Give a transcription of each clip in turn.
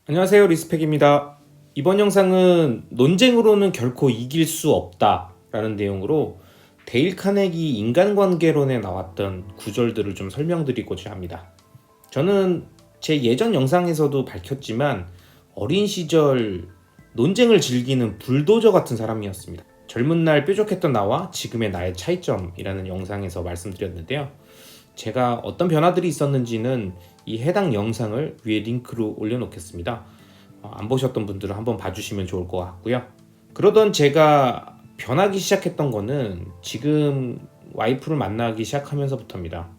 안녕하세요, 리스펙입니다. 이번 영상은 논쟁으로는 결코 이길 수 없다 라는 내용으로 데일 카네기 인간관계론에 나왔던 구절들을 좀 설명드리고자 합니다. 저는 제 예전 영상에서도 밝혔지만 어린 시절 논쟁을 즐기는 불도저 같은 사람이었습니다. 젊은 날 뾰족했던 나와 지금의 나의 차이점이라는 영상에서 말씀드렸는데요. 제가 어떤 변화들이 있었는지는 이 해당 영상을 위에 링크로 올려놓겠습니다. 안 보셨던 분들은 한번 봐주시면 좋을 것 같고요. 그러던 제가 변하기 시작했던 거는 지금 와이프를 만나기 시작하면서부터입니다.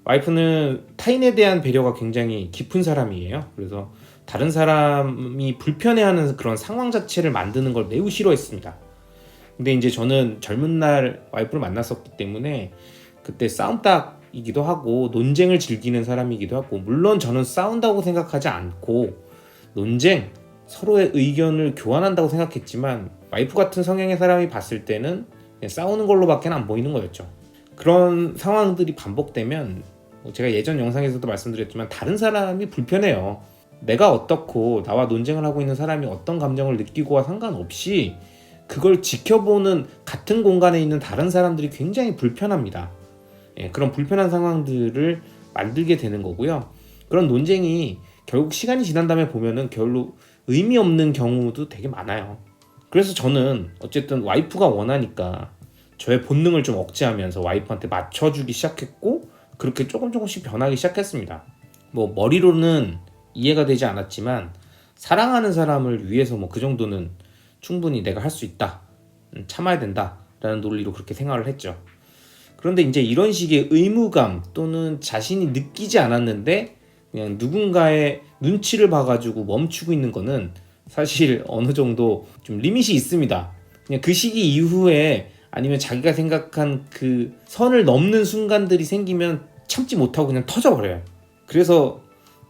와이프는 타인에 대한 배려가 굉장히 깊은 사람이에요. 그래서 다른 사람이 불편해하는 그런 상황 자체를 만드는 걸 매우 싫어했습니다. 근데 이제 저는 젊은 날 와이프를 만났었기 때문에 그때 싸움닭이기도 하고 논쟁을 즐기는 사람이기도 하고, 물론 저는 싸운다고 생각하지 않고 논쟁, 서로의 의견을 교환한다고 생각했지만 와이프 같은 성향의 사람이 봤을 때는 그냥 싸우는 걸로밖에 안 보이는 거였죠. 그런 상황들이 반복되면 제가 예전 영상에서도 말씀드렸지만 다른 사람이 불편해요. 내가 어떻고 나와 논쟁을 하고 있는 사람이 어떤 감정을 느끼고와 상관없이 그걸 지켜보는 같은 공간에 있는 다른 사람들이 굉장히 불편합니다. 그런 불편한 상황들을 만들게 되는 거고요. 그런 논쟁이 결국 시간이 지난 다음에 보면은 별로 의미 없는 경우도 되게 많아요. 그래서 저는 어쨌든 와이프가 원하니까 저의 본능을 좀 억제하면서 와이프한테 맞춰주기 시작했고, 그렇게 조금씩 변하기 시작했습니다. 머리로는 이해가 되지 않았지만 사랑하는 사람을 위해서 그 정도는 충분히 내가 할 수 있다, 참아야 된다 라는 논리로 그렇게 생각을 했죠. 그런데 이제 이런 식의 의무감 또는 자신이 느끼지 않았는데 그냥 누군가의 눈치를 봐가지고 멈추고 있는 거는 사실 어느 정도 좀 리밋이 있습니다. 그냥 그 시기 이후에 아니면 자기가 생각한 그 선을 넘는 순간들이 생기면 참지 못하고 그냥 터져버려요. 그래서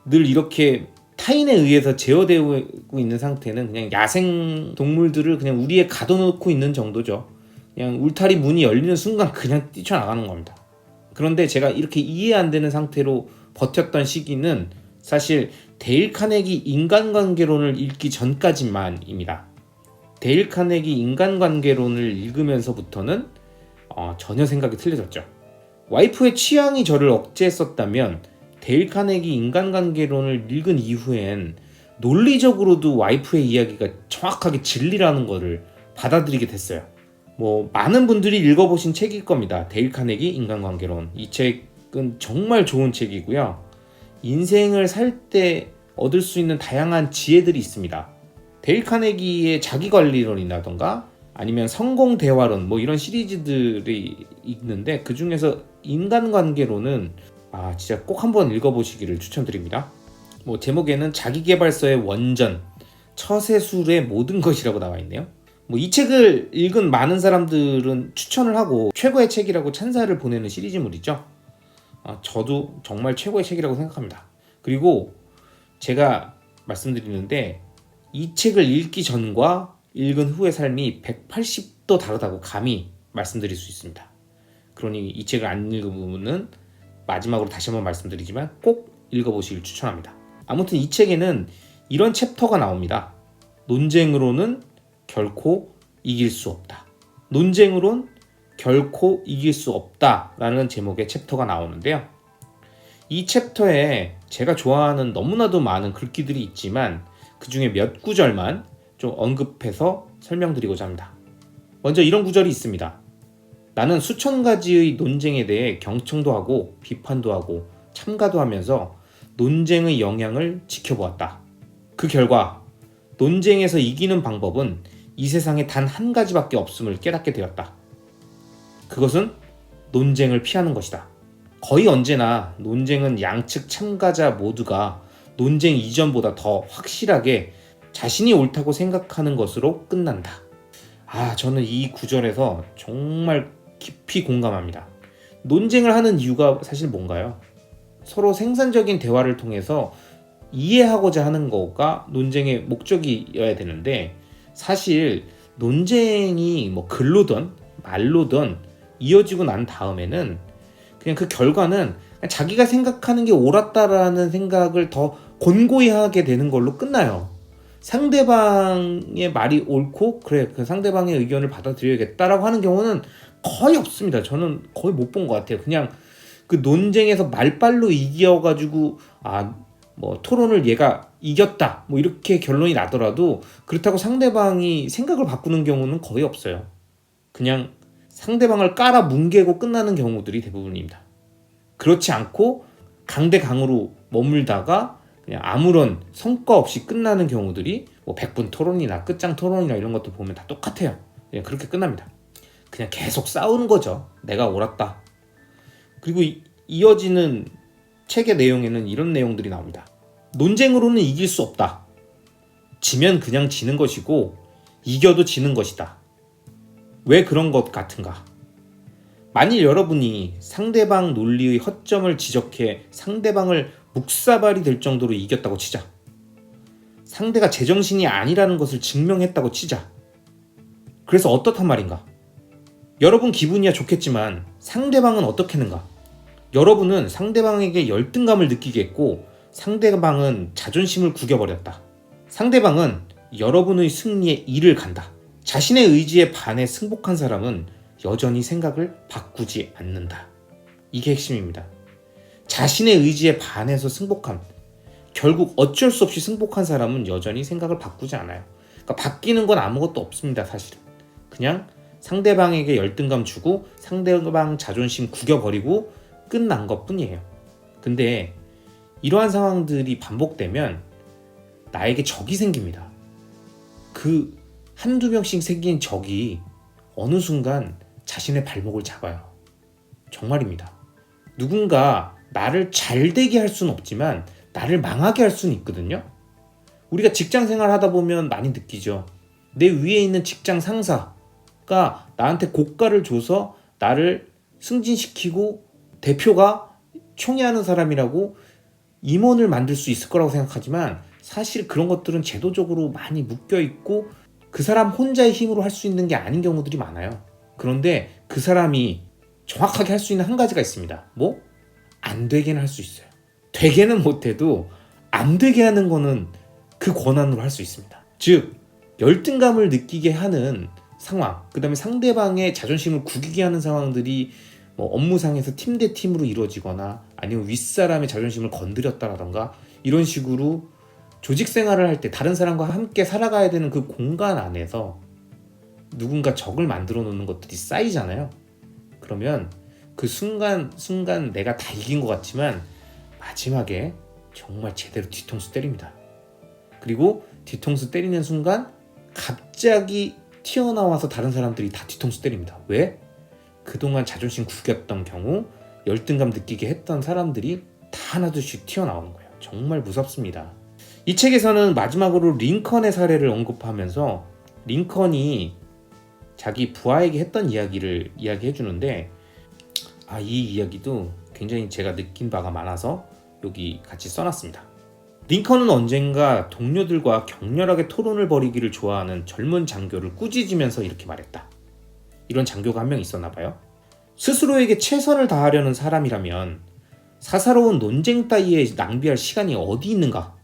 늘 이렇게 타인에 의해서 제어되고 있는 상태는 그냥 야생 동물들을 그냥 우리에 가둬놓고 있는 정도죠. 그냥 울타리 문이 열리는 순간 그냥 뛰쳐나가는 겁니다. 그런데 제가 이렇게 이해 안 되는 상태로 버텼던 시기는 사실 데일 카네기 인간관계론을 읽기 전까지만입니다. 데일 카네기 인간관계론을 읽으면서부터는 전혀 생각이 틀려졌죠. 와이프의 취향이 저를 억제했었다면 데일 카네기 인간관계론을 읽은 이후엔 논리적으로도 와이프의 이야기가 정확하게 진리라는 것을 받아들이게 됐어요. 많은 분들이 읽어보신 책일 겁니다. 데일 카네기 인간관계론. 이 책은 정말 좋은 책이고요. 인생을 살 때 얻을 수 있는 다양한 지혜들이 있습니다. 데일 카네기의 자기관리론이라던가 아니면 성공대화론 이런 시리즈들이 있는데, 그 중에서 인간관계론은 진짜 꼭 한번 읽어보시기를 추천드립니다. 제목에는 자기계발서의 원전, 처세술의 모든 것이라고 나와 있네요. 이 책을 읽은 많은 사람들은 추천을 하고 최고의 책이라고 찬사를 보내는 시리즈물이죠. 저도 정말 최고의 책이라고 생각합니다. 그리고 제가 말씀드리는데 이 책을 읽기 전과 읽은 후의 삶이 180도 다르다고 감히 말씀드릴 수 있습니다. 그러니 이 책을 안 읽으면은 마지막으로 다시 한번 말씀드리지만 꼭 읽어보시길 추천합니다. 아무튼 이 책에는 이런 챕터가 나옵니다. 논쟁으로는 결코 이길 수 없다. 논쟁으론 결코 이길 수 없다라는 제목의 챕터가 나오는데요. 이 챕터에 제가 좋아하는 너무나도 많은 글귀들이 있지만 그 중에 몇 구절만 좀 언급해서 설명드리고자 합니다. 먼저 이런 구절이 있습니다. 나는 수천 가지의 논쟁에 대해 경청도 하고 비판도 하고 참가도 하면서 논쟁의 영향을 지켜보았다. 그 결과 논쟁에서 이기는 방법은 이 세상에 단 한 가지밖에 없음을 깨닫게 되었다. 그것은 논쟁을 피하는 것이다. 거의 언제나 논쟁은 양측 참가자 모두가 논쟁 이전보다 더 확실하게 자신이 옳다고 생각하는 것으로 끝난다. 저는 이 구절에서 정말 깊이 공감합니다. 논쟁을 하는 이유가 사실 뭔가요? 서로 생산적인 대화를 통해서 이해하고자 하는 거가 논쟁의 목적이어야 되는데, 사실 논쟁이 글로든 말로든 이어지고 난 다음에는 그냥 그 결과는 자기가 생각하는 게 옳았다라는 생각을 더 권고히 하게 되는 걸로 끝나요. 상대방의 말이 옳고 그래 그 상대방의 의견을 받아들여야겠다라고 하는 경우는 거의 없습니다. 저는 거의 못 본 것 같아요. 그냥 그 논쟁에서 말빨로 이겨가지고 뭐 토론을 얘가 이겼다 뭐 이렇게 결론이 나더라도 그렇다고 상대방이 생각을 바꾸는 경우는 거의 없어요. 그냥 상대방을 깔아 뭉개고 끝나는 경우들이 대부분입니다. 그렇지 않고 강대강으로 머물다가 그냥 아무런 성과 없이 끝나는 경우들이 뭐 100분 토론이나 끝장 토론이나 이런 것도 보면 다 똑같아요. 그냥 그렇게 끝납니다. 그냥 계속 싸우는 거죠. 내가 옳았다. 그리고 이어지는 책의 내용에는 이런 내용들이 나옵니다. 논쟁으로는 이길 수 없다. 지면 그냥 지는 것이고 이겨도 지는 것이다. 왜 그런 것 같은가? 만일 여러분이 상대방 논리의 허점을 지적해 상대방을 묵사발이 될 정도로 이겼다고 치자. 상대가 제정신이 아니라는 것을 증명했다고 치자. 그래서 어떻단 말인가? 여러분 기분이야 좋겠지만 상대방은 어떻겠는가? 여러분은 상대방에게 열등감을 느끼겠고 상대방은 자존심을 구겨버렸다. 상대방은 여러분의 승리에 이를 간다. 자신의 의지에 반해 승복한 사람은 여전히 생각을 바꾸지 않는다. 이게 핵심입니다. 자신의 의지에 반해서 승복한, 결국 어쩔 수 없이 승복한 사람은 여전히 생각을 바꾸지 않아요. 그러니까 바뀌는 건 아무것도 없습니다. 사실은 그냥 상대방에게 열등감 주고 상대방 자존심 구겨버리고 끝난 것뿐이에요. 근데 이러한 상황들이 반복되면 나에게 적이 생깁니다. 그 한두 명씩 생긴 적이 어느 순간 자신의 발목을 잡아요. 정말입니다. 누군가 나를 잘되게 할 수는 없지만 나를 망하게 할 수는 있거든요. 우리가 직장 생활 하다 보면 많이 느끼죠. 내 위에 있는 직장 상사가 나한테 고가를 줘서 나를 승진시키고 대표가 총애하는 사람이라고 임원을 만들 수 있을 거라고 생각하지만 사실 그런 것들은 제도적으로 많이 묶여있고 그 사람 혼자의 힘으로 할 수 있는 게 아닌 경우들이 많아요. 그런데 그 사람이 정확하게 할 수 있는 한 가지가 있습니다. 뭐? 안 되게는 할 수 있어요. 되게는 못해도 안 되게 하는 거는 그 권한으로 할 수 있습니다. 즉 열등감을 느끼게 하는 상황, 그 다음에 상대방의 자존심을 구기게 하는 상황들이 뭐 업무상에서 팀 대 팀으로 이루어지거나 아니면 윗사람의 자존심을 건드렸다라던가 이런 식으로 조직 생활을 할 때 다른 사람과 함께 살아가야 되는 그 공간 안에서 누군가 적을 만들어 놓는 것들이 쌓이잖아요. 그러면 그 순간 내가 다 이긴 것 같지만 마지막에 정말 제대로 뒤통수 때립니다. 그리고 뒤통수 때리는 순간 갑자기 튀어나와서 다른 사람들이 다 뒤통수 때립니다. 왜? 그동안 자존심 구겼던 경우 열등감 느끼게 했던 사람들이 다 하나둘씩 튀어나오는 거예요. 정말 무섭습니다. 이 책에서는 마지막으로 링컨의 사례를 언급하면서 링컨이 자기 부하에게 했던 이야기를 이야기해 주는데 이 이야기도 굉장히 제가 느낀 바가 많아서 여기 같이 써놨습니다. 링컨은 언젠가 동료들과 격렬하게 토론을 벌이기를 좋아하는 젊은 장교를 꾸짖으면서 이렇게 말했다. 이런 장교가 한 명 있었나 봐요. 스스로에게 최선을 다하려는 사람이라면 사사로운 논쟁 따위에 낭비할 시간이 어디 있는가?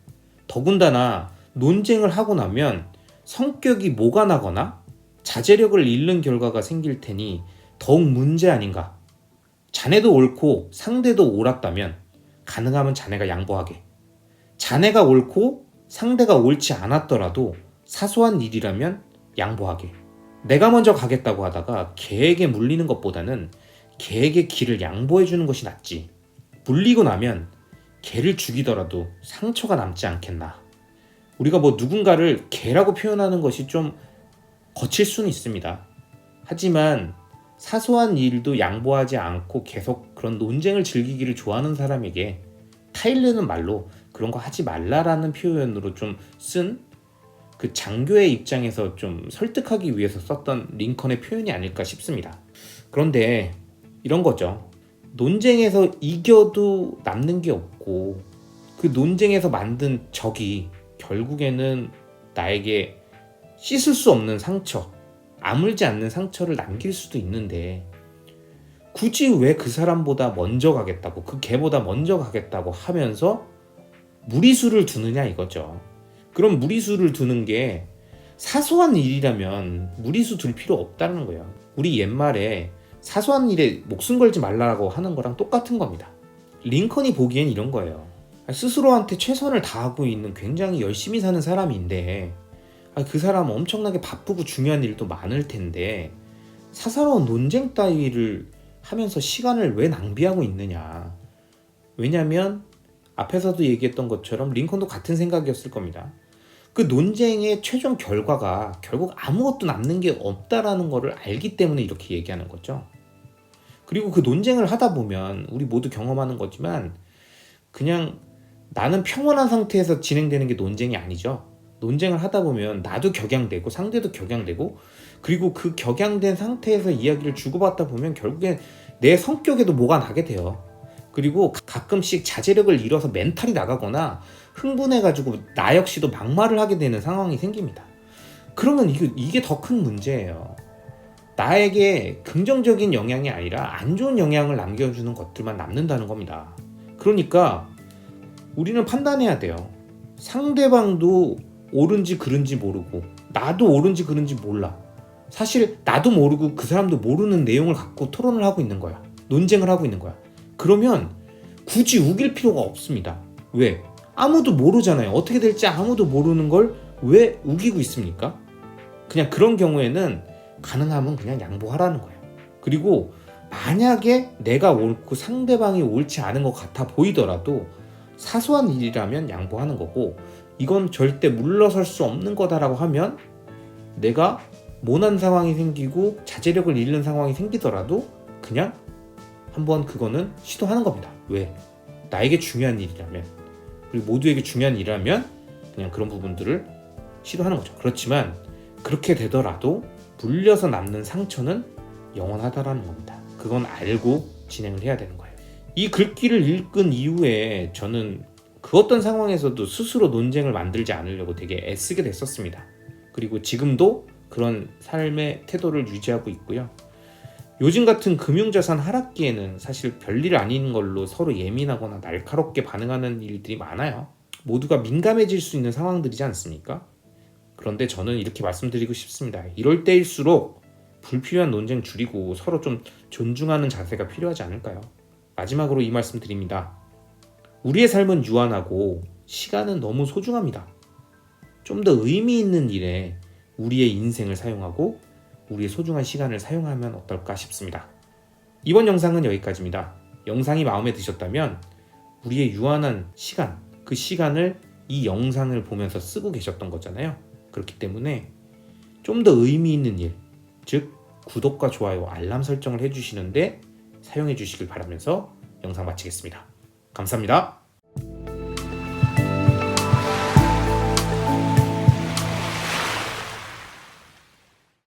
더군다나 논쟁을 하고 나면 성격이 모가 나거나 자제력을 잃는 결과가 생길 테니 더욱 문제 아닌가? 자네도 옳고 상대도 옳았다면 가능하면 자네가 양보하게. 자네가 옳고 상대가 옳지 않았더라도 사소한 일이라면 양보하게. 내가 먼저 가겠다고 하다가 개에게 물리는 것보다는 개에게 길을 양보해 주는 것이 낫지. 물리고 나면 개를 죽이더라도 상처가 남지 않겠나. 우리가 뭐 누군가를 개라고 표현하는 것이 좀 거칠 수는 있습니다. 하지만 사소한 일도 양보하지 않고 계속 그런 논쟁을 즐기기를 좋아하는 사람에게 타일르는 말로 그런 거 하지 말라라는 표현으로 좀 쓴 그 장교의 입장에서 좀 설득하기 위해서 썼던 링컨의 표현이 아닐까 싶습니다. 그런데 이런 거죠. 논쟁에서 이겨도 남는 게 없고 그 논쟁에서 만든 적이 결국에는 나에게 씻을 수 없는 상처, 아물지 않는 상처를 남길 수도 있는데 굳이 왜 그 사람보다 먼저 가겠다고 그 개보다 먼저 가겠다고 하면서 무리수를 두느냐 이거죠. 그럼 무리수를 두는 게 사소한 일이라면 무리수 둘 필요 없다는 거예요. 우리 옛말에 사소한 일에 목숨 걸지 말라고 하는 거랑 똑같은 겁니다. 링컨이 보기엔 이런 거예요. 스스로한테 최선을 다하고 있는 굉장히 열심히 사는 사람인데 그 사람 엄청나게 바쁘고 중요한 일도 많을 텐데 사사로운 논쟁 따위를 하면서 시간을 왜 낭비하고 있느냐. 왜냐면 앞에서도 얘기했던 것처럼 링컨도 같은 생각이었을 겁니다. 그 논쟁의 최종 결과가 결국 아무것도 남는 게 없다라는 거를 알기 때문에 이렇게 얘기하는 거죠. 그리고 그 논쟁을 하다 보면 우리 모두 경험하는 거지만 그냥 나는 평온한 상태에서 진행되는 게 논쟁이 아니죠. 논쟁을 하다 보면 나도 격양되고 상대도 격양되고 그리고 그 격양된 상태에서 이야기를 주고받다 보면 결국엔 내 성격에도 뭐가 나게 돼요. 그리고 가끔씩 자제력을 잃어서 멘탈이 나가거나 흥분해가지고 나 역시도 막말을 하게 되는 상황이 생깁니다. 그러면 이게 더 큰 문제예요. 나에게 긍정적인 영향이 아니라 안 좋은 영향을 남겨주는 것들만 남는다는 겁니다. 그러니까 우리는 판단해야 돼요. 상대방도 옳은지 그른지 모르고 나도 옳은지 그른지 몰라. 사실 나도 모르고 그 사람도 모르는 내용을 갖고 토론을 하고 있는 거야. 논쟁을 하고 있는 거야. 그러면 굳이 우길 필요가 없습니다. 왜? 아무도 모르잖아요. 어떻게 될지 아무도 모르는 걸 왜 우기고 있습니까? 그냥 그런 경우에는 가능하면 그냥 양보하라는 거예요. 그리고 만약에 내가 옳고 상대방이 옳지 않은 것 같아 보이더라도 사소한 일이라면 양보하는 거고 이건 절대 물러설 수 없는 거다라고 하면 내가 모난 상황이 생기고 자제력을 잃는 상황이 생기더라도 그냥 한번 그거는 시도하는 겁니다. 왜? 나에게 중요한 일이라면 그리고 모두에게 중요한 일이라면 그냥 그런 부분들을 시도하는 거죠. 그렇지만 그렇게 되더라도 물려서 남는 상처는 영원하다라는 겁니다. 그건 알고 진행을 해야 되는 거예요. 이 글귀를 읽은 이후에 저는 그 어떤 상황에서도 스스로 논쟁을 만들지 않으려고 되게 애쓰게 됐었습니다. 그리고 지금도 그런 삶의 태도를 유지하고 있고요. 요즘 같은 금융자산 하락기에는 사실 별일 아닌 걸로 서로 예민하거나 날카롭게 반응하는 일들이 많아요. 모두가 민감해질 수 있는 상황들이지 않습니까? 그런데 저는 이렇게 말씀드리고 싶습니다. 이럴 때일수록 불필요한 논쟁 줄이고 서로 좀 존중하는 자세가 필요하지 않을까요? 마지막으로 이 말씀 드립니다. 우리의 삶은 유한하고 시간은 너무 소중합니다. 좀 더 의미 있는 일에 우리의 인생을 사용하고 우리의 소중한 시간을 사용하면 어떨까 싶습니다. 이번 영상은 여기까지입니다. 영상이 마음에 드셨다면 우리의 유한한 시간, 그 시간을 이 영상을 보면서 쓰고 계셨던 거잖아요. 그렇기 때문에 좀 더 의미 있는 일, 즉 구독과 좋아요, 알람 설정을 해주시는데 사용해 주시길 바라면서 영상 마치겠습니다. 감사합니다.